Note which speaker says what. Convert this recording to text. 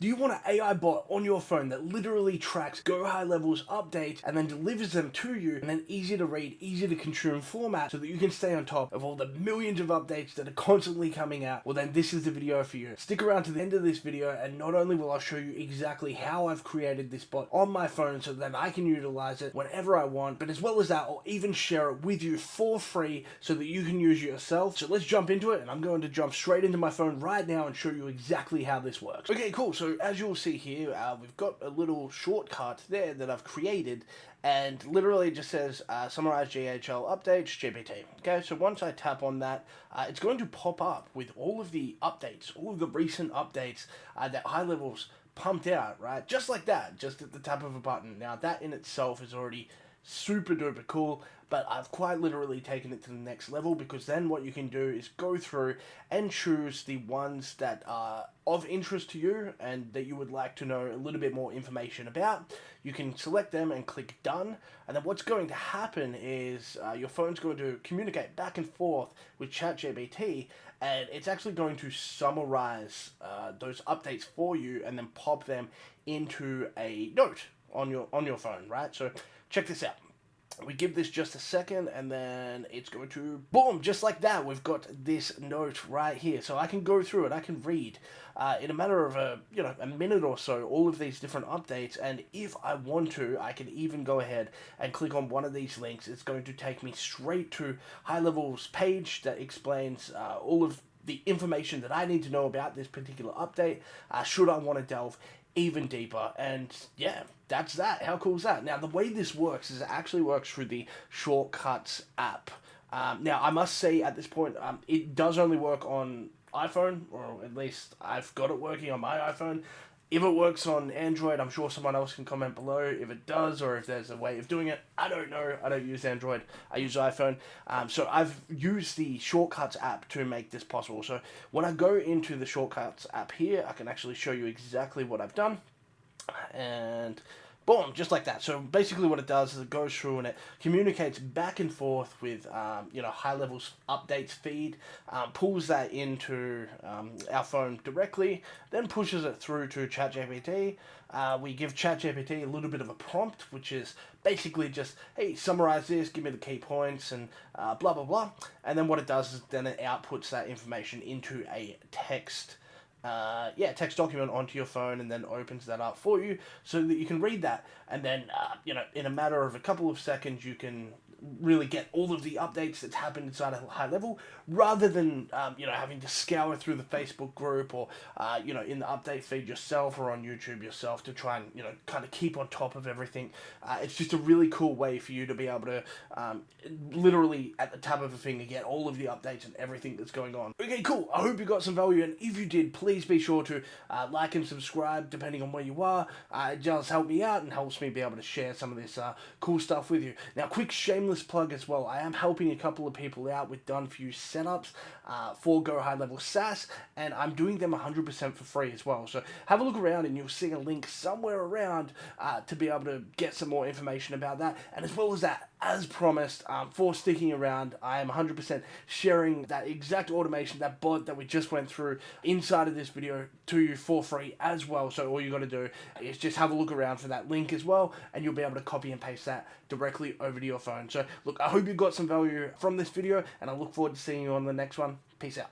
Speaker 1: Do you want an AI bot on your phone that literally tracks Go High Level's updates and then delivers them to you in an easy to read, easy to consume format so that you can stay on top of all the millions of updates that are constantly coming out? Well, then this is the video for you. Stick around to the end of this video, and not only will I show you exactly how I've created this bot on my phone so that I can utilize it whenever I want, but as well as that, I'll even share it with you for free so that you can use it yourself. So let's jump into it, and I'm going to jump straight into my phone right now and show you exactly how this works. Okay, cool. So as you'll see here, we've got a little shortcut there that I've created, and literally it just says summarize GHL updates GPT. Okay, so once I tap on that, it's going to pop up with all of the updates, all of the recent updates that HighLevel's pumped out, right? Just like that, just at the tap of a button. Now that in itself is already super duper cool, but I've quite literally taken it to the next level, because then what you can do is go through and choose the ones that are of interest to you and that you would like to know a little bit more information about. You can select them and click done, and then what's going to happen is your phone's going to communicate back and forth with ChatGPT, and it's actually going to summarize those updates for you and then pop them into a note on your phone, right? So check this out. We give this just a second, and then it's going to, boom, just like that, we've got this note right here. So I can go through it, I can read in a matter of a minute or so all of these different updates, and if I want to, I can even go ahead and click on one of these links. It's going to take me straight to HighLevel's page that explains all of the information that I need to know about this particular update, should I want to delve even deeper. And yeah, that's that. How cool is that? Now, the way this works is it actually works through the Shortcuts app. Now, I must say at this point, it does only work on iPhone, or at least I've got it working on my iPhone. If it works on Android, I'm sure someone else can comment below if it does, or if there's a way of doing it. I don't know. I don't use Android. I use iPhone. So I've used the Shortcuts app to make this possible. So when I go into the Shortcuts app here, I can actually show you exactly what I've done. And boom, just like that. So basically what it does is it goes through and it communicates back and forth with HighLevel's updates feed, pulls that into our phone directly, then pushes it through to ChatGPT. We give ChatGPT a little bit of a prompt, which is basically just, hey, summarize this, give me the key points, and blah blah blah. And then what it does is then it outputs that information into a text document onto your phone, and then opens that up for you so that you can read that, and then in a matter of a couple of seconds you can really get all of the updates that's happened inside of HighLevel, rather than having to scour through the Facebook group, or in the update feed yourself, or on YouTube yourself, to try and kind of keep on top of everything. It's just a really cool way for you to be able to literally at the tap of a finger get all of the updates and everything that's going on. Okay, cool. I hope you got some value, and if you did, please be sure to like and subscribe depending on where you are. It does help me out and helps me be able to share some of this cool stuff with you. Now, quick shameless plug as well. I am helping a couple of people out with done-for-you setups for Go High Level SaaS, and I'm doing them 100% for free as well. So have a look around, and you'll see a link somewhere around to be able to get some more information about that. And as well as that, as promised, for sticking around, I am 100% sharing that exact automation, that bot that we just went through inside of this video, to you for free as well. So all you got to do is just have a look around for that link as well, and you'll be able to copy and paste that directly over to your phone. So look, I hope you got some value from this video, and I look forward to seeing you on the next one. Peace out.